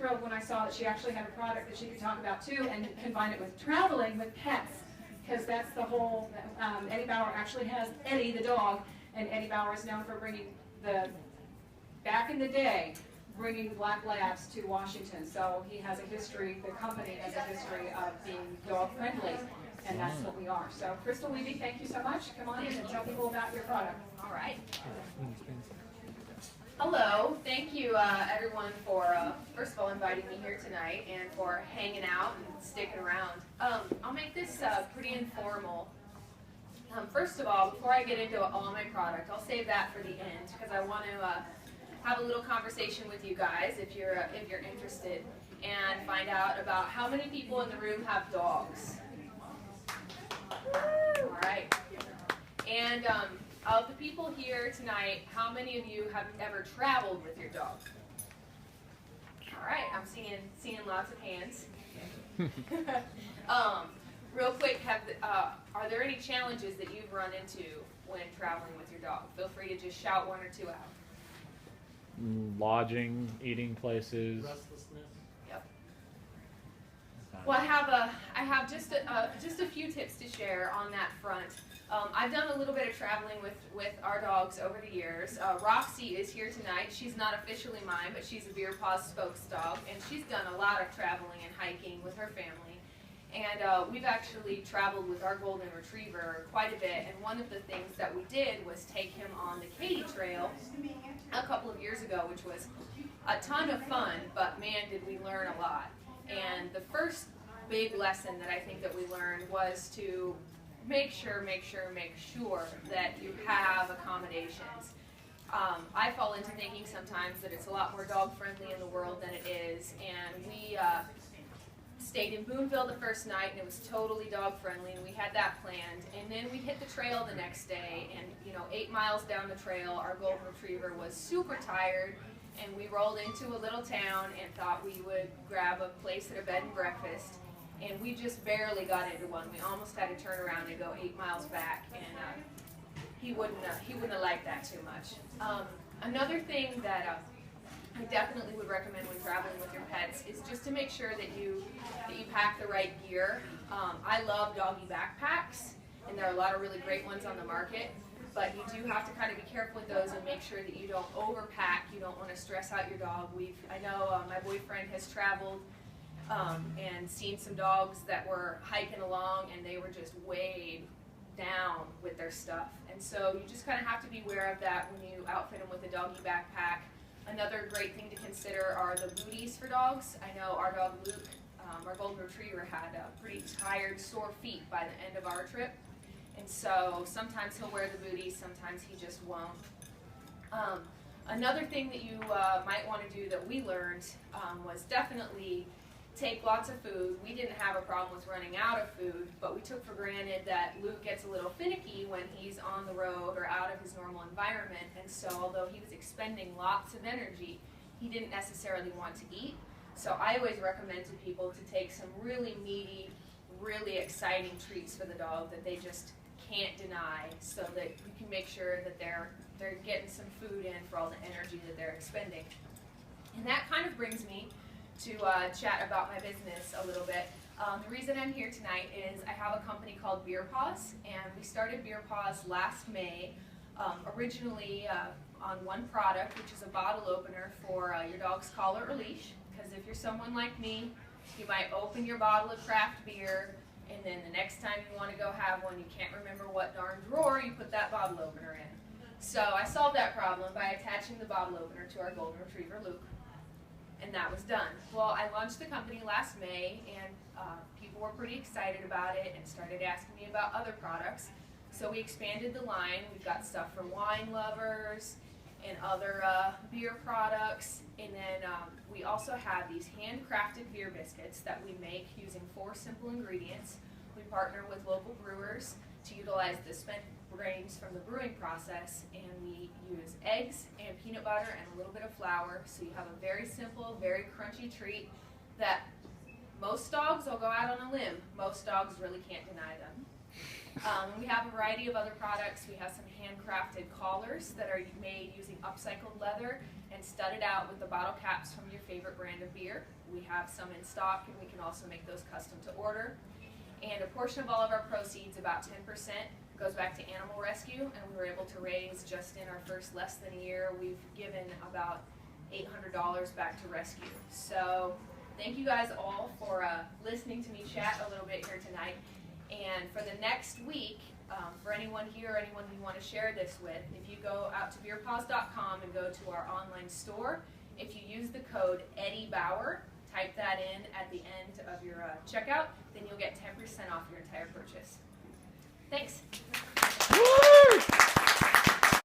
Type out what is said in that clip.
thrilled when I saw that she actually had a product that she could talk about too and combine it with traveling with pets, because that's the whole, Eddie Bauer actually has Eddie the dog, and Eddie Bauer is known for bringing back in the day, bringing black labs to Washington. So he has a history, the company has a history of being dog friendly, and that's what we are. So Crystal Wiebe, thank you so much. Come on in and tell people about your product. All right. Hello, thank you everyone for first of all inviting me here tonight and for hanging out and sticking around. I'll make this pretty informal. First of all, before I get into all my product, I'll save that for the end because I want to have a little conversation with you guys if you're interested, and find out about how many people in the room have dogs. All right. And of the people here tonight, how many of you have ever traveled with your dog? All right, I'm seeing lots of hands. Real quick, are there any challenges that you've run into when traveling with your dog? Feel free to just shout one or two out. Lodging, eating places. Restlessness. Yep. Well, I have just a few tips to share on that front. I've done a little bit of traveling with our dogs over the years. Roxy is here tonight. She's not officially mine, but she's a Beer Paws spokes dog, and she's done a lot of traveling and hiking with her family. And we've actually traveled with our golden retriever quite a bit, and one of the things that we did was take him on the Katy Trail a couple of years ago, which was a ton of fun, but man, did we learn a lot. And the first big lesson that I think that we learned was to make sure that you have accommodations. I fall into thinking sometimes that it's a lot more dog friendly in the world than it is, and we stayed in Boonville the first night, and it was totally dog friendly, and we had that planned. And then we hit the trail the next day, and 8 miles down the trail, our golden retriever was super tired, and we rolled into a little town and thought we would grab a place at a bed and breakfast, and we just barely got into one. We almost had to turn around and go 8 miles back, and he wouldn't have liked that too much. Another thing that I definitely would recommend when traveling with your pets is just to make sure that you pack the right gear. I love doggy backpacks, and there are a lot of really great ones on the market, but you do have to kind of be careful with those and make sure that you don't overpack. You don't want to stress out your dog. I know my boyfriend has traveled and seen some dogs that were hiking along, and they were just weighed down with their stuff. And so you just kind of have to be aware of that when you outfit them with a doggy backpack. Another great thing to consider are the booties for dogs. I know our dog Luke, our golden retriever, had pretty tired, sore feet by the end of our trip. And so sometimes he'll wear the booties, sometimes he just won't. Another thing that you might want to do that we learned was definitely take lots of food. We didn't have a problem with running out of food, but we took for granted that Luke gets a little finicky when he's on the road or out of his normal environment, and so although he was expending lots of energy, he didn't necessarily want to eat. So I always recommend to people to take some really meaty, really exciting treats for the dog that they just can't deny, so that you can make sure that they're getting some food in for all the energy that they're expending. And that kind of brings me to chat about my business a little bit. The reason I'm here tonight is I have a company called Beer Paws, and we started Beer Paws last May, originally on one product, which is a bottle opener for your dog's collar or leash, because if you're someone like me, you might open your bottle of craft beer, and then the next time you want to go have one, you can't remember what darn drawer you put that bottle opener in. So I solved that problem by attaching the bottle opener to our golden retriever, Luke. And that was done. Well, I launched the company last May, and people were pretty excited about it and started asking me about other products. So we expanded the line. We've got stuff for wine lovers and other beer products. And then we also have these handcrafted beer biscuits that we make using 4 simple ingredients. We partner with local brewers to utilize the spent grains from the brewing process, and we use eggs and peanut butter and a little bit of flour, so you have a very simple, very crunchy treat that most dogs will go out on a limb. Most dogs really can't deny them. We have a variety of other products. We have some handcrafted collars that are made using upcycled leather and studded out with the bottle caps from your favorite brand of beer. We have some in stock, and we can also make those custom to order. And a portion of all of our proceeds, about 10%, goes back to animal rescue, and we were able to raise, just in our first less than a year, we've given about $800 back to rescue. So thank you guys all for listening to me chat a little bit here tonight. And for the next week, for anyone here or anyone you want to share this with, if you go out to beerpaws.com and go to our online store, if you use the code Eddie Bauer, type that in at the end of your checkout, then you'll get 10% off your entire purchase. Thanks.